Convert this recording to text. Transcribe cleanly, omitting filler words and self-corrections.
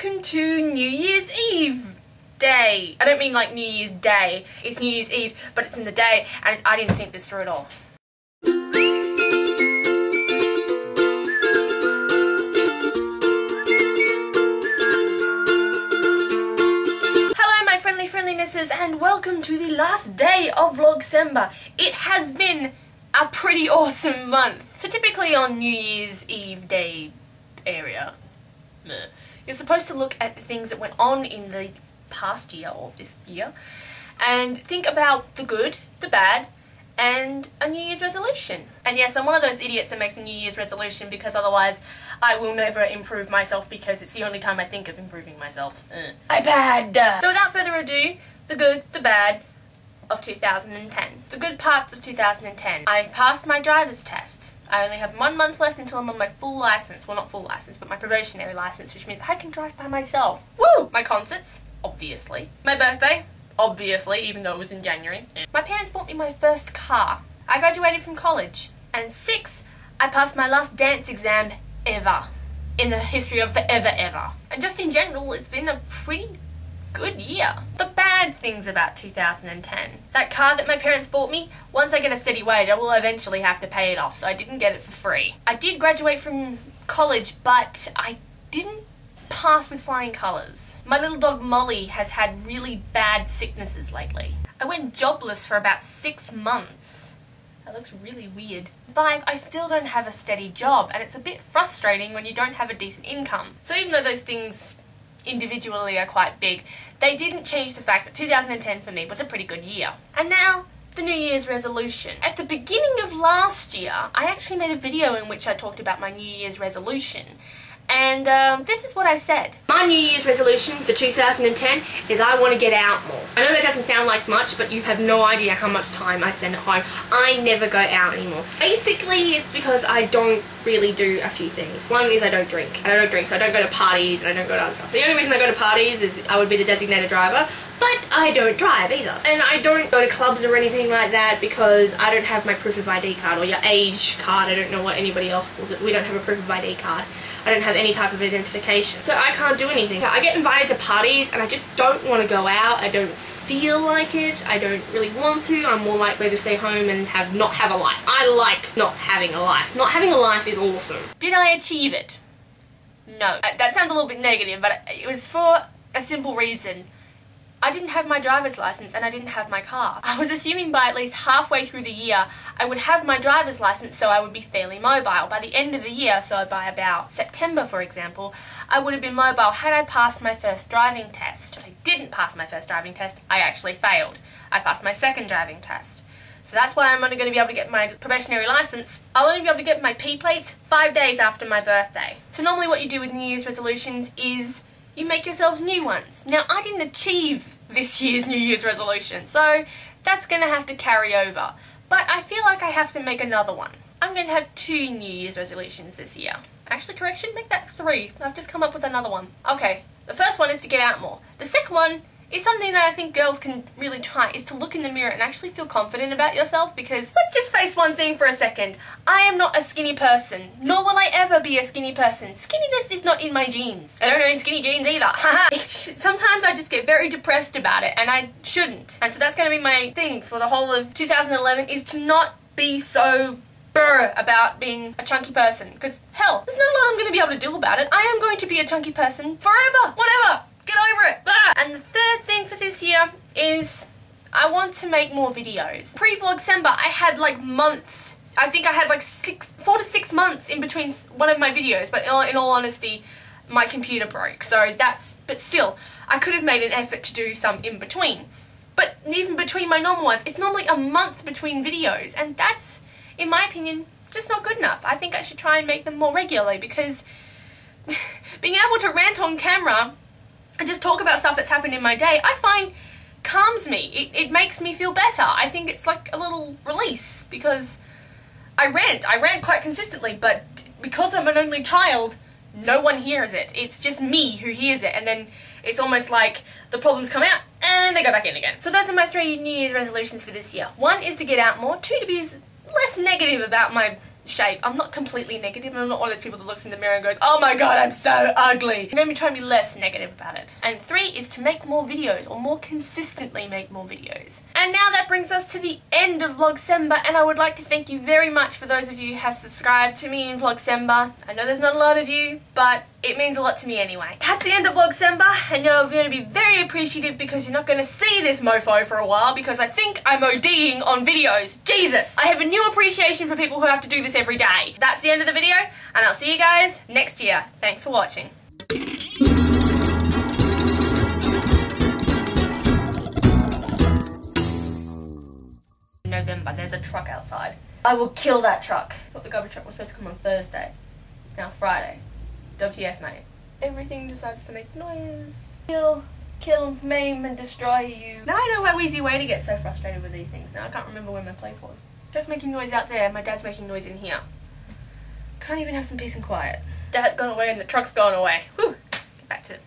welcome to New Year's Eve day. I don't mean like New Year's Day, it's New Year's Eve, but it's in the day, and I didn't think this through at all. Hello my friendlinesses, and welcome to the last day of Vlogcember. It has been a pretty awesome month. So typically on New Year's Eve day area, you're supposed to look at the things that went on in the past year or this year and think about the good, the bad, and a New Year's resolution. And yes, I'm one of those idiots that makes a New Year's resolution because otherwise I will never improve myself because it's the only time I think of improving myself. iPad! So without further ado, the good, the bad of 2010. The good parts of 2010. I passed my driver's test. I only have 1 month left until I'm on my full license. Well, not full license, but my probationary license, which means I can drive by myself. Woo! My concerts, obviously. My birthday, obviously, even though it was in January. My parents bought me my first car. I graduated from college. And 6, I passed my last dance exam ever. In the history of forever ever. And just in general, it's been a pretty good year. The bad things about 2010. That car that my parents bought me, once I get a steady wage, I will eventually have to pay it off, so I didn't get it for free. I did graduate from college, but I didn't pass with flying colours. My little dog Molly has had really bad sicknesses lately. I went jobless for about 6 months. That looks really weird. 5, I still don't have a steady job, and it's a bit frustrating when you don't have a decent income. So even though those things individually are quite big, they didn't change the fact that 2010 for me was a pretty good year. And now, the New Year's resolution. At the beginning of last year, I actually made a video in which I talked about my New Year's resolution. And this is what I said. My New Year's resolution for 2010 is I want to get out more. I know that doesn't sound like much, but you have no idea how much time I spend at home. I never go out anymore. Basically, it's because I don't really do a few things. One is I don't drink. I don't drink, so I don't go to parties and I don't go to other stuff. The only reason I go to parties is I would be the designated driver, but I don't drive either. And I don't go to clubs or anything like that because I don't have my proof of ID card or your age card. I don't know what anybody else calls it. We don't have a proof of ID card. I don't have any type of identification. So I can't do anything. I get invited to parties and I just don't want to go out. I don't feel like it. I don't really want to. I'm more likely to stay home and not have a life. I like not having a life. Not having a life is awesome. Did I achieve it? No. That sounds a little bit negative, but it was for a simple reason. I didn't have my driver's license and I didn't have my car. I was assuming by at least halfway through the year I would have my driver's license, so I would be fairly mobile. By the end of the year, so by about September for example, I would have been mobile had I passed my first driving test. If I didn't pass my first driving test, I actually failed. I passed my second driving test. So that's why I'm only going to be able to get my probationary license. I'll only be able to get my P plates 5 days after my birthday. So normally what you do with New Year's resolutions is you make yourselves new ones. Now, I didn't achieve this year's New Year's resolution, so that's going to have to carry over. But I feel like I have to make another one. I'm going to have 2 New Year's resolutions this year. Actually, correction, make that 3. I've just come up with another one. Okay, the first one is to get out more. The second one is something that I think girls can really try, is to look in the mirror and actually feel confident about yourself, because let's just face one thing for a second. I am not a skinny person, nor will I ever be a skinny person. Skinniness is not in my genes. I don't own skinny jeans either. Sometimes I just get very depressed about it, and I shouldn't. And so that's going to be my thing for the whole of 2011, is to not be so about being a chunky person. Because, hell, there's not a lot I'm going to be able to do about it. I am going to be a chunky person forever. Whatever. Get over it! Ah! And the third thing for this year is I want to make more videos. Pre-Vlogcember, I had like months. I think I had like 4 to 6 months in between one of my videos, but in all honesty, my computer broke. So but still, I could have made an effort to do some in between. But even between my normal ones, it's normally a month between videos, and that's, in my opinion, just not good enough. I think I should try and make them more regularly, because being able to rant on camera and just talk about stuff that's happened in my day, I find calms me. It makes me feel better. I think it's like a little release, because I rant quite consistently, but because I'm an only child, no one hears it. It's just me who hears it, and then it's almost like the problems come out and they go back in again. So those are my 3 New Year's resolutions for this year. 1 is to get out more, 2 to be less negative about my shape. I'm not completely negative. I'm not one of those people that looks in the mirror and goes, oh my god, I'm so ugly. I'm going to be trying to be less negative about it. And 3 is to make more videos, or more consistently make more videos. And now that brings us to the end of Vlogcember, and I would like to thank you very much for those of you who have subscribed to me in Vlogcember. I know there's not a lot of you, but it means a lot to me anyway. That's the end of Vlogcember, and you're going to be very appreciative because you're not going to see this mofo for a while because I think I'm ODing on videos. Jesus! I have a new appreciation for people who have to do this every day. That's the end of the video, and I'll see you guys next year. Thanks for watching. November, there's a truck outside. I will kill that truck. I thought the garbage truck was supposed to come on Thursday. It's now Friday. WTF, mate. Everything decides to make noise. Kill, maim, and destroy you. Now I know my easy way to get so frustrated with these things. Now I can't remember where my place was. Truck's making noise out there, my dad's making noise in here. Can't even have some peace and quiet. Dad's gone away and the truck's gone away. Whew. Get back to it.